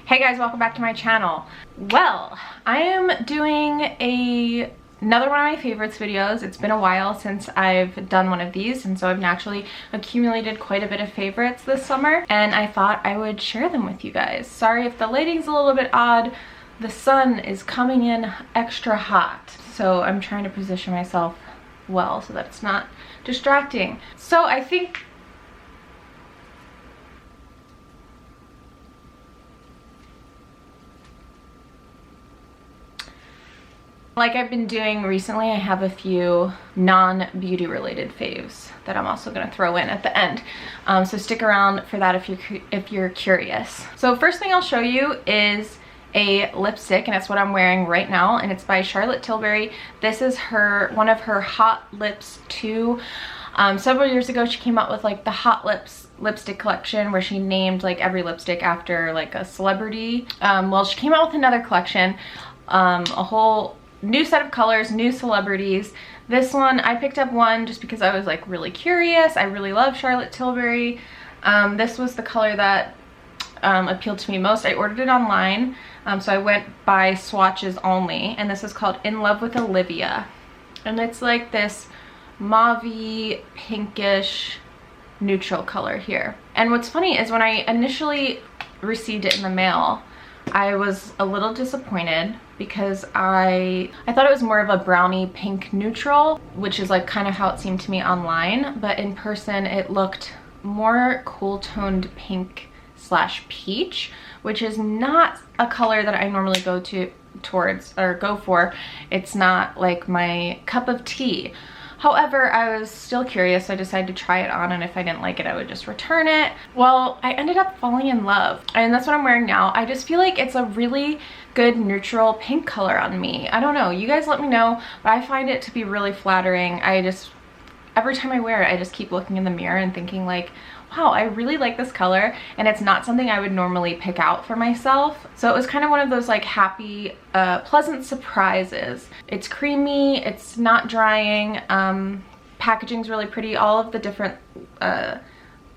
Hey guys, welcome back to my channel. Well, I am doing another one of my favorites videos. It's been a while since I've done one of these, and so I've naturally accumulated quite a bit of favorites this summer, and I thought I would share them with you guys. Sorry if the lighting's a little bit odd. The sun is coming in extra hot, so I'm trying to position myself well so that it's not distracting. So I think like I've been doing recently, I have a few non-beauty related faves that I'm also going to throw in at the end. So stick around for that if you're curious. So first thing I'll show you is a lipstick, and it's what I'm wearing right now, and it's by Charlotte Tilbury. This is one of her Hot Lips 2. Several years ago she came out with like the Hot Lips lipstick collection where she named like every lipstick after like a celebrity. Well, she came out with another collection, a whole new set of colors, new celebrities. This one, I picked up one just because I was like really curious. I really love Charlotte Tilbury. This was the color that appealed to me most. I ordered it online, so I went by swatches only, and this is called In Love with Olivia, and it's like this mauve-y, pinkish, neutral color here. And what's funny is when I initially received it in the mail, I was a little disappointed because I thought it was more of a brownie pink neutral, which is like kind of how it seemed to me online, but in person it looked more cool toned pink slash peach, which is not a color that I normally go for. It's not like my cup of tea. However, I was still curious, so I decided to try it on, and if I didn't like it, I would just return it. Well, I ended up falling in love, and that's what I'm wearing now. I just feel like it's a really good neutral pink color on me. I don't know, you guys let me know, but I find it to be really flattering. Every time I wear it, I just keep looking in the mirror and thinking like, wow, I really like this color, and it's not something I would normally pick out for myself. So it was kind of one of those like happy, pleasant surprises. It's creamy, it's not drying, packaging's really pretty. All of the different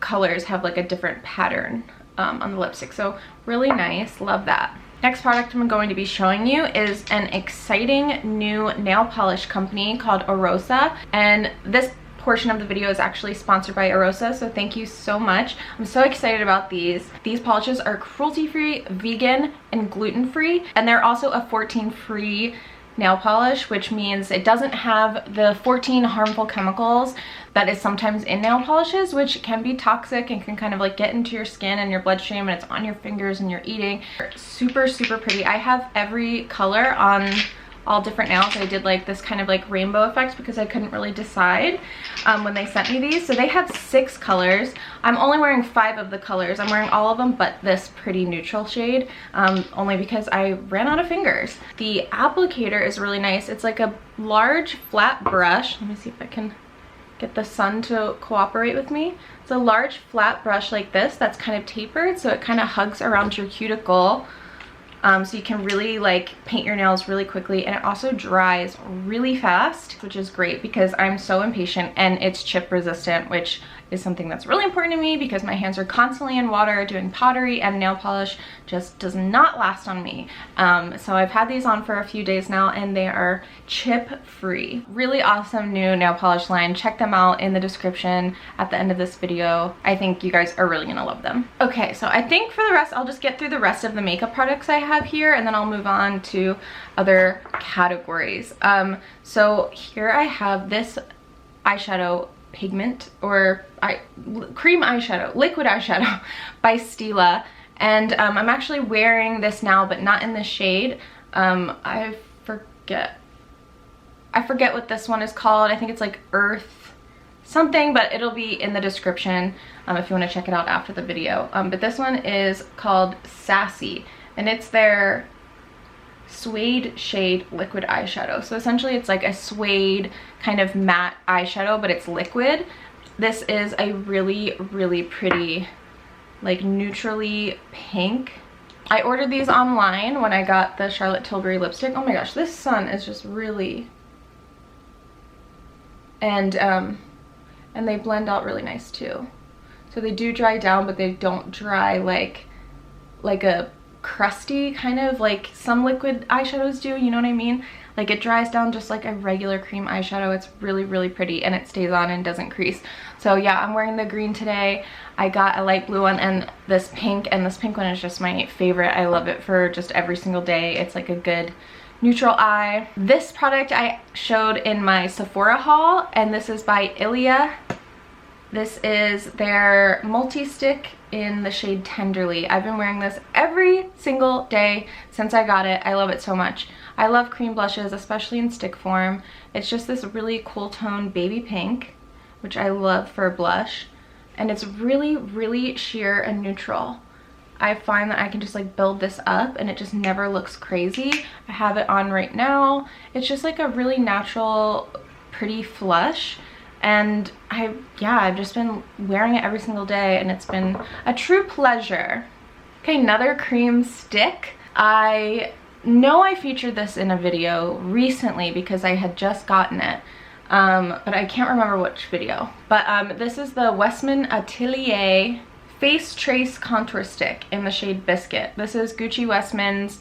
colors have like a different pattern on the lipstick, so really nice, love that. Next product I'm going to be showing you is an exciting new nail polish company called Orosa, and this portion of the video is actually sponsored by Arosa, so thank you so much. I'm so excited about these. These polishes are cruelty-free, vegan, and gluten-free, and they're also a 14-free nail polish, which means it doesn't have the 14 harmful chemicals that is sometimes in nail polishes, which can be toxic and can kind of like get into your skin and your bloodstream, and it's on your fingers and you're eating. Super, super pretty. I have every color on all different nails. I did like this kind of like rainbow effect because I couldn't really decide when they sent me these. So they have 6 colors. I'm only wearing 5 of the colors. I'm wearing all of them but this pretty neutral shade, only because I ran out of fingers. The applicator is really nice. It's like a large flat brush. Let me see if I can get the sun to cooperate with me. It's a large flat brush like this that's kind of tapered, so it kind of hugs around your cuticle. So you can really like paint your nails really quickly, and it also dries really fast, which is great because I'm so impatient, and it's chip resistant, which is something that's really important to me because my hands are constantly in water doing pottery, and nail polish just does not last on me. So I've had these on for a few days now, and they are chip free. Really awesome new nail polish line. Check them out in the description at the end of this video. I think you guys are really gonna love them. Okay, so I think for the rest, I'll just get through the rest of the makeup products I have here, and then I'll move on to other categories. So here I have this eyeshadow pigment, or cream eyeshadow, liquid eyeshadow by Stila, and I'm actually wearing this now, but not in this shade. I forget what this one is called. I think it's like Earth something, but it'll be in the description if you want to check it out after the video. But this one is called Sassy, and it's their suede shade liquid eyeshadow. So essentially it's like a suede kind of matte eyeshadow, but it's liquid. This is a really, really pretty, like neutrally pink. I ordered these online when I got the Charlotte Tilbury lipstick. Oh my gosh, this sun is just really, and they blend out really nice too. So they do dry down, but they don't dry like a crusty, kind of like some liquid eyeshadows do, you know what I mean? Like it dries down just like a regular cream eyeshadow. It's really, really pretty and it stays on and doesn't crease. So yeah, I'm wearing the green today. I got a light blue one and this pink one is just my favorite. I love it for just every single day. It's like a good neutral eye. This product I showed in my Sephora haul, and this is by Ilia. This is their multi-stick in the shade Tenderly. I've been wearing this every single day since I got it. I love it so much. I love cream blushes, especially in stick form. It's just this really cool tone baby pink, which I love for a blush. And it's really, really sheer and neutral. I find that I can just like build this up and it just never looks crazy. I have it on right now. It's just like a really natural, pretty flush. And I've just been wearing it every single day and it's been a true pleasure. Okay, another cream stick. I know I featured this in a video recently because I had just gotten it. But I can't remember which video. But this is the Westman Atelier Face Trace Contour Stick in the shade Biscuit. This is Gucci Westman's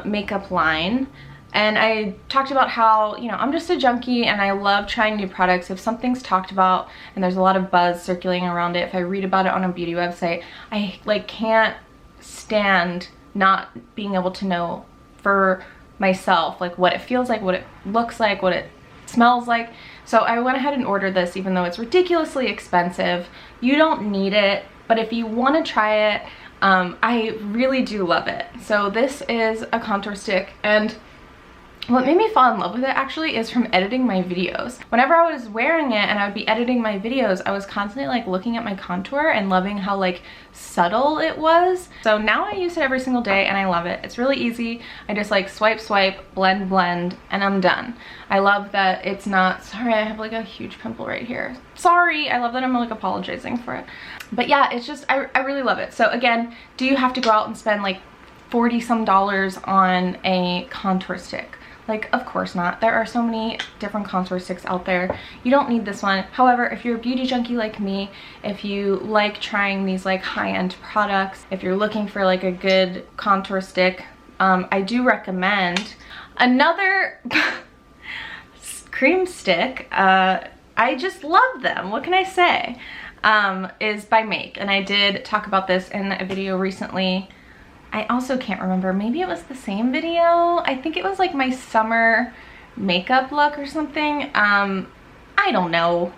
makeup line. And I talked about how, you know, I'm just a junkie and I love trying new products. If something's talked about and there's a lot of buzz circulating around it, if I read about it on a beauty website, I like can't stand not being able to know for myself like what it feels like, what it looks like, what it smells like. So I went ahead and ordered this even though it's ridiculously expensive. You don't need it, but if you want to try it, I really do love it. So this is a contour stick, and what made me fall in love with it actually is from editing my videos. Whenever I was wearing it and I would be editing my videos, I was constantly like looking at my contour and loving how like subtle it was. So now I use it every single day and I love it. It's really easy. I just like swipe, swipe, blend, blend, and I'm done. I love that it's not, sorry, I have like a huge pimple right here. Sorry, I love that I'm like apologizing for it. But yeah, it's just, I really love it. So again, do you have to go out and spend like $40 some on a contour stick? Like, of course not. There are so many different contour sticks out there. You don't need this one. However, if you're a beauty junkie like me, if you like trying these like high-end products, if you're looking for like a good contour stick, I do recommend another cream stick. I just love them. What can I say? Is by Make. And I did talk about this in a video recently. I also can't remember, maybe it was the same video. I think it was like my summer makeup look or something. I don't know.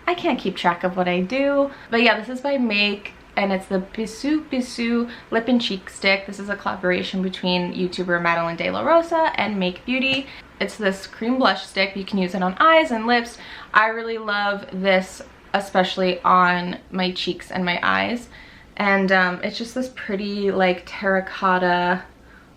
I can't keep track of what I do. But yeah, this is by Make and it's the Bisou Lip and Cheek Stick. This is a collaboration between YouTuber Malin de la Rosa and Make Beauty. It's this cream blush stick. You can use it on eyes and lips. I really love this, especially on my cheeks and my eyes. And it's just this pretty like terracotta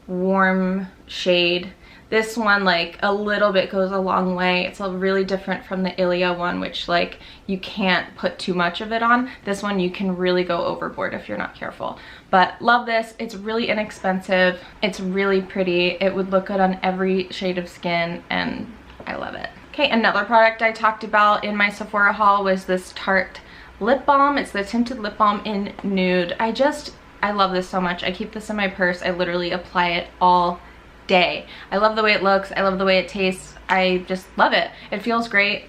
warm shade. This one like a little bit goes a long way. It's a really different from the Ilia one, which like you can't put too much of it on. This one you can really go overboard if you're not careful. But love this. It's really inexpensive. It's really pretty. It would look good on every shade of skin and I love it. Okay, another product I talked about in my Sephora haul was this Tarte lip balm. It's the tinted lip balm in nude. I love this so much. I keep this in my purse. I literally apply it all day. I love the way it looks. I love the way it tastes. I just love it. It feels great.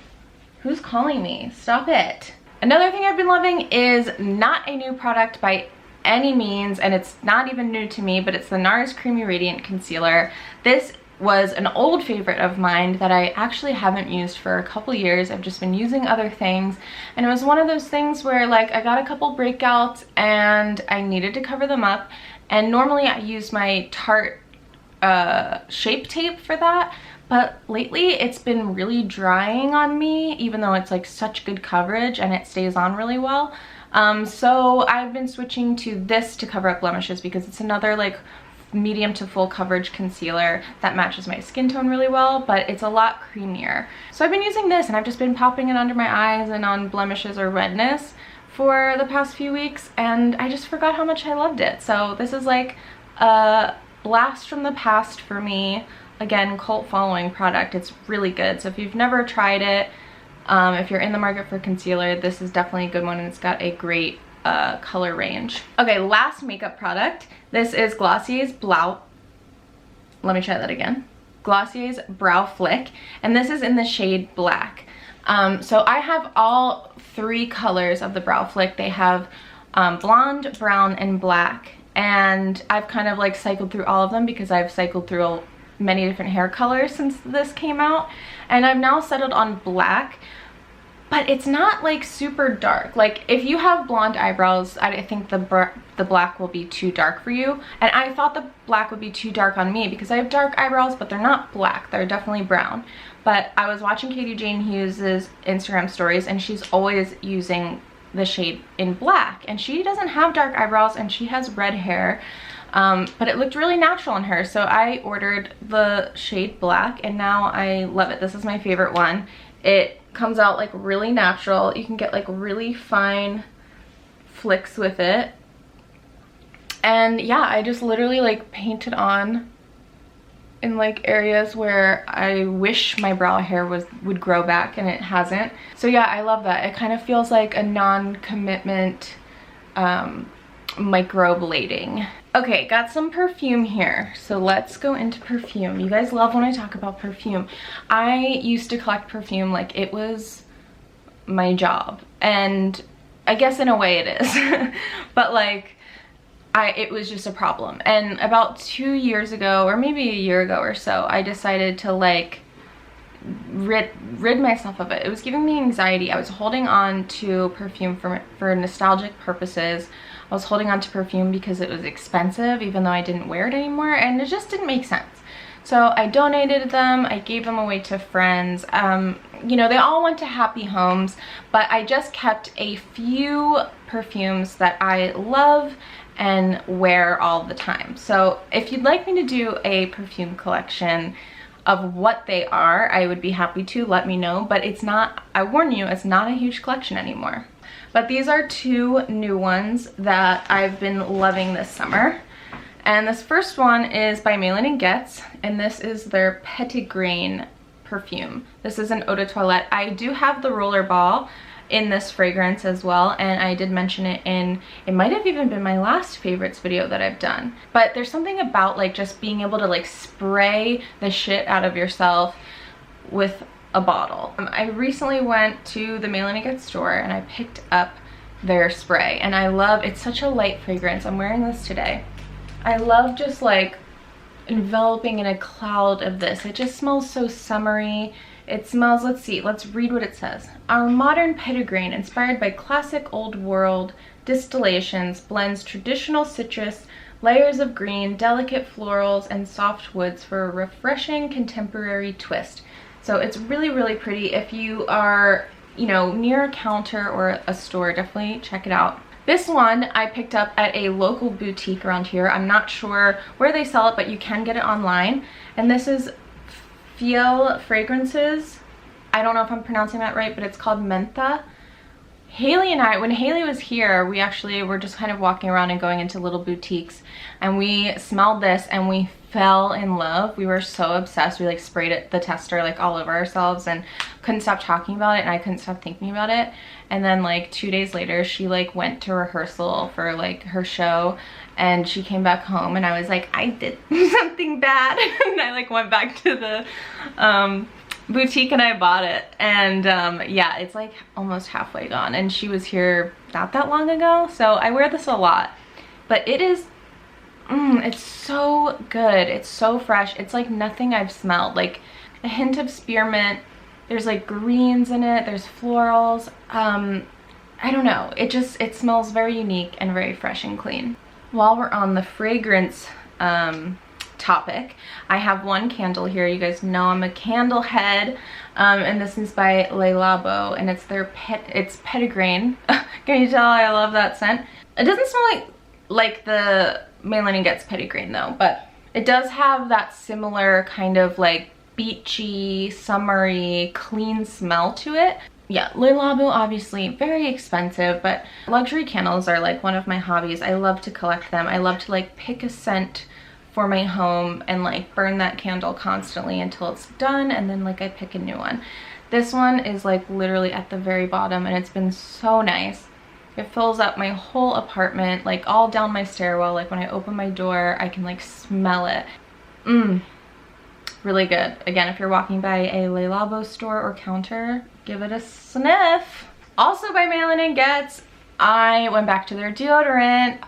Who's calling me? Stop it. Another thing I've been loving is not a new product by any means, and it's not even new to me, but it's the Nars Creamy Radiant Concealer. This was an old favorite of mine that I actually haven't used for a couple years. I've just been using other things, and it was one of those things where like I got a couple breakouts and I needed to cover them up, and normally I use my Tarte Shape Tape for that, but lately it's been really drying on me even though it's like such good coverage and it stays on really well. So I've been switching to this to cover up blemishes because it's another like medium to full coverage concealer that matches my skin tone really well, but it's a lot creamier. So I've been using this and I've just been popping it under my eyes and on blemishes or redness for the past few weeks, and I just forgot how much I loved it. So this is like a blast from the past for me. Again, cult following product. It's really good. So if you've never tried it, if you're in the market for concealer, this is definitely a good one, and it's got a great color range. Okay, last makeup product. This is Glossier's let me try that again. Glossier's Brow Flick, and this is in the shade black. So I have all 3 colors of the Brow Flick. They have blonde, brown, and black, and I've kind of like cycled through all of them because I've cycled through many different hair colors since this came out, and I've now settled on black. But it's not like super dark. Like if you have blonde eyebrows, I think the black will be too dark for you. And I thought the black would be too dark on me because I have dark eyebrows, but they're not black. They're definitely brown. But I was watching Katie Jane Hughes's Instagram stories, and she's always using the shade in black. And she doesn't have dark eyebrows, and she has red hair. But it looked really natural on her. So I ordered the shade black, and now I love it. This is my favorite one. It comes out like really natural. You can get like really fine flicks with it. And yeah, I just literally like painted on in like areas where I wish my brow hair would grow back, and it hasn't. So yeah, I love that. It kind of feels like a non-commitment microblading. Okay, got some perfume here, so let's go into perfume. You guys love when I talk about perfume. I used to collect perfume like it was my job, and I guess in a way it is. But like it was just a problem. And about 2 years ago, or maybe a year ago or so, I decided to like rid myself of it. It was giving me anxiety. I was holding on to perfume for nostalgic purposes. I was holding on to perfume because it was expensive, even though I didn't wear it anymore, and it just didn't make sense. So I donated them, I gave them away to friends. You know, they all went to happy homes, but I just kept a few perfumes that I love and wear all the time. So if you'd like me to do a perfume collection of what they are, I would be happy to. Let me know, but it's not, I warn you, it's not a huge collection anymore. But these are 2 new ones that I've been loving this summer. And this first one is by Malin and Goetz, and this is their Petitgrain perfume. This is an eau de toilette. I do have the roller ball in this fragrance as well, and I did mention it in, it might have even been my last favorites video that I've done. But there's something about like just being able to like spray the shit out of yourself with a bottle. I recently went to the Malin and Goetz store and I picked up their spray, and I love, it's such a light fragrance. I'm wearing this today. I love just like enveloping in a cloud of this. It just smells so summery. It smells, let's see, let's read what it says. Our modern Petitgrain, inspired by classic old world distillations, blends traditional citrus, layers of green, delicate florals, and soft woods for a refreshing contemporary twist. So it's really, really pretty. If you are, you know, near a counter or a store, definitely check it out. This one I picked up at a local boutique around here. I'm not sure where they sell it, but you can get it online. And this is Fiele Fragrances. I don't know if I'm pronouncing that right, but it's called Mentha. Haley and I, when Haley was here, we actually were just kind of walking around and going into little boutiques, and we smelled this and we fell in love. We were so obsessed. We like sprayed it, the tester, like all over ourselves, and couldn't stop talking about it, and I couldn't stop thinking about it. And then like 2 days later, she like went to rehearsal for like her show, and she came back home, and I was like, I did something bad. And I like went back to the boutique and I bought it, and yeah, it's like almost halfway gone, and she was here not that long ago, so I wear this a lot. But it is it's so good. It's so fresh. It's like nothing I've smelled. Like a hint of spearmint, there's like greens in it, there's florals. I don't know, it smells very unique and very fresh and clean. While we're on the fragrance topic, I have one candle here. You guys know I'm a candle head, and this is by Labo, and it's their it's Petitgrain. Can you tell I love that scent? It doesn't smell like the Malin and Goetz Petitgrain though, but it does have that similar kind of like beachy, summery, clean smell to it. Yeah, Labo, obviously very expensive, but luxury candles are like one of my hobbies. I love to collect them. I love to like pick a scent for my home and like burn that candle constantly until it's done, and then like I pick a new one. This one is like literally at the very bottom, and it's been so nice. It fills up my whole apartment, like all down my stairwell. Like when I open my door, I can like smell it. Really good. Again, if you're walking by a Labo store or counter, give it a sniff. Also by Malin and Goetz, I went back to their deodorant.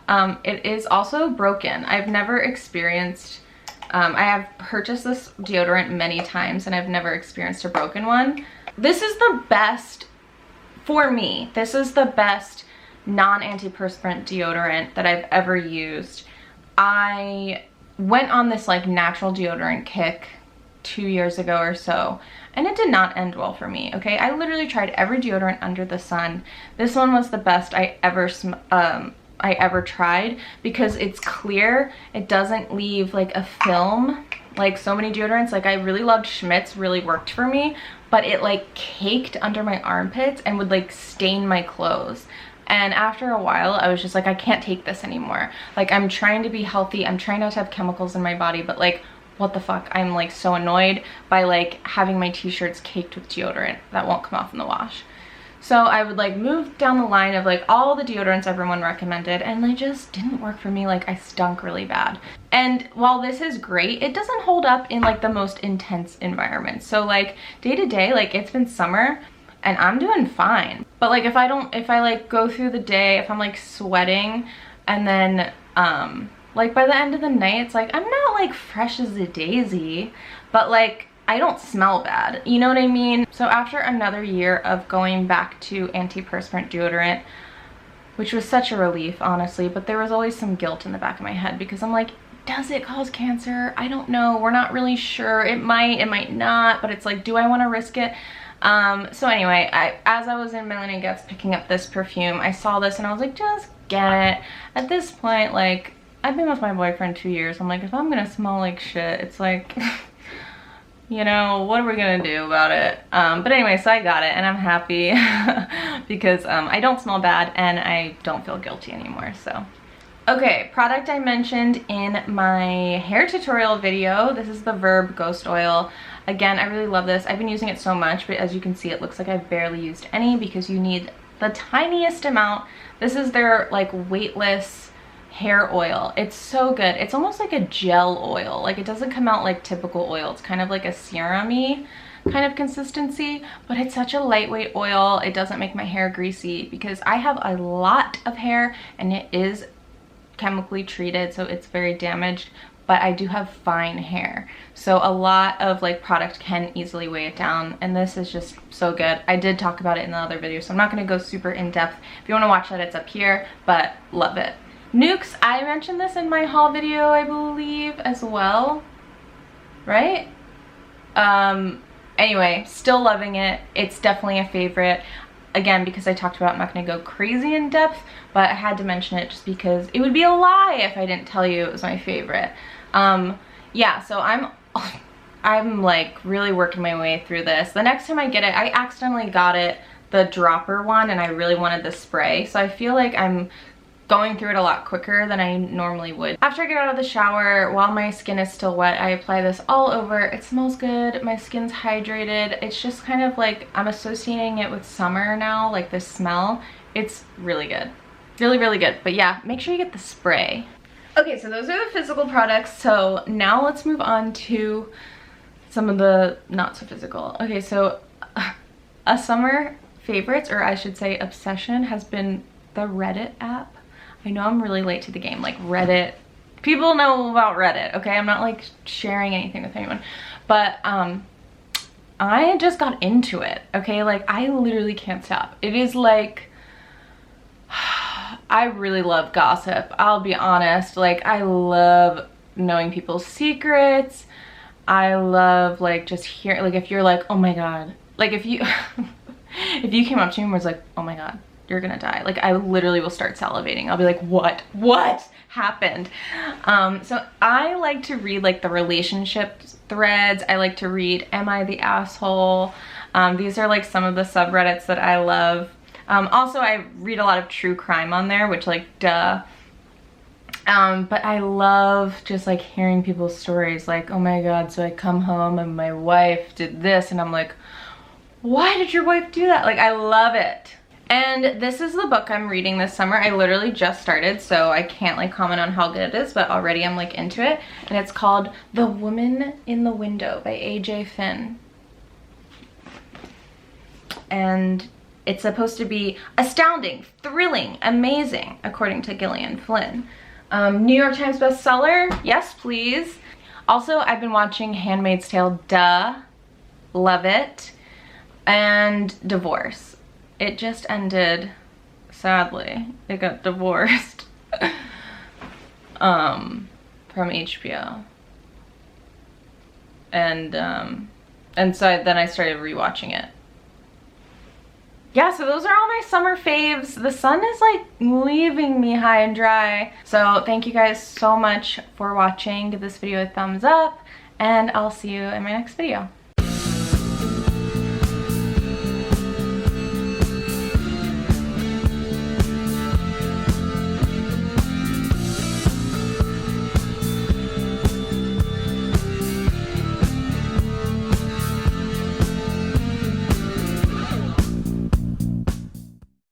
It is also broken. I've never experienced, I have purchased this deodorant many times and I've never experienced a broken one. This is the best, for me, this is the best non-antiperspirant deodorant that I've ever used. I went on this like natural deodorant kick 2 years ago or so, and it did not end well for me, okay? I literally tried every deodorant under the sun. This one was the best I ever tried because it's clear. It doesn't leave like a film like so many deodorants. Like I really loved Schmidt's, really worked for me, but it like caked under my armpits and would like stain my clothes. And after a while, I was just like, I can't take this anymore. Like I'm trying to be healthy. I'm trying not to have chemicals in my body, but like, what the fuck? I'm like so annoyed by like having my t-shirts caked with deodorant that won't come off in the wash. So I would like move down the line of like all the deodorants everyone recommended, and they just didn't work for me. Like I stunk really bad. And while this is great, it doesn't hold up in like the most intense environments. So like day to day, like it's been summer and I'm doing fine. But like if I like go through the day, if I'm like sweating and then like by the end of the night, it's like, I'm not like fresh as a daisy, but like I don't smell bad. You know what I mean? So after another year of going back to antiperspirant deodorant, which was such a relief, honestly, but there was always some guilt in the back of my head because I'm like, does it cause cancer? I don't know. We're not really sure. It might not, but it's like, do I want to risk it? So anyway, as I was in Malin and Goetz picking up this perfume, I saw this and I was like, just get it. At this point, like, I've been with my boyfriend 2 years. I'm like, if I'm gonna smell like shit, it's like, you know, what are we gonna do about it? But anyway, so I got it and I'm happy because I don't smell bad and I don't feel guilty anymore, so. Okay, product I mentioned in my hair tutorial video. This is the Verb Ghost Oil. Again, I really love this. I've been using it so much, but as you can see, it looks like I've barely used any because you need the tiniest amount. This is their like weightless hair oil. It's so good. It's almost like a gel oil. Like it doesn't come out like typical oil. It's kind of like a serum-y kind of consistency, but it's such a lightweight oil. It doesn't make my hair greasy because I have a lot of hair and it is chemically treated, so it's very damaged, but I do have fine hair, so a lot of like product can easily weigh it down, and this is just so good. I did talk about it in the other video, so I'm not going to go super in depth. If you want to watch that, it's up here, but love it. Nuxe, I mentioned this in my haul video, I believe, as well, right? Anyway, still loving it. It's definitely a favorite. Again, because I talked about it, I'm not going to go crazy in depth, but I had to mention it just because it would be a lie if I didn't tell you it was my favorite. Yeah, so I'm like really working my way through this. The next time I get it, I accidentally got it, the dropper one, and I really wanted the spray, so I feel like I'm going through it a lot quicker than I normally would. After I get out of the shower, while my skin is still wet, I apply this all over. It smells good, my skin's hydrated. It's just kind of like, I'm associating it with summer now, like this smell. It's really good. Really, really good. But yeah, make sure you get the spray. Okay, so those are the physical products. So now let's move on to some of the not so physical. Okay, so a summer favorites, or I should say obsession, has been the Reddit app. I know I'm really late to the game, like Reddit. People know about Reddit, okay? I'm not like sharing anything with anyone. But I just got into it, okay? Like I literally can't stop. It is like, I really love gossip. I'll be honest. Like I love knowing people's secrets. I love like just hearing, like if you're like, oh my God. Like if you, if you came up to me and was like, oh my God, you're gonna die. Like I literally will start salivating. I'll be like, what happened? So I like to read like the relationship threads. I like to read, am I the asshole? These are like some of the subreddits that I love. Also I read a lot of true crime on there, which like duh. But I love just like hearing people's stories, like, oh my God, so I come home and my wife did this, and I'm like, why did your wife do that? Like I love it. And this is the book I'm reading this summer. I literally just started, so I can't like comment on how good it is, but already I'm like into it. And it's called The Woman in the Window by A.J. Finn. And it's supposed to be astounding, thrilling, amazing, according to Gillian Flynn. New York Times bestseller, yes please. Also, I've been watching Handmaid's Tale, duh, love it, and Divorce. It just ended, sadly. It got divorced from HBO. And so then I started rewatching it. Yeah, so those are all my summer faves. The sun is like leaving me high and dry. So thank you guys so much for watching. Give this video a thumbs up and I'll see you in my next video.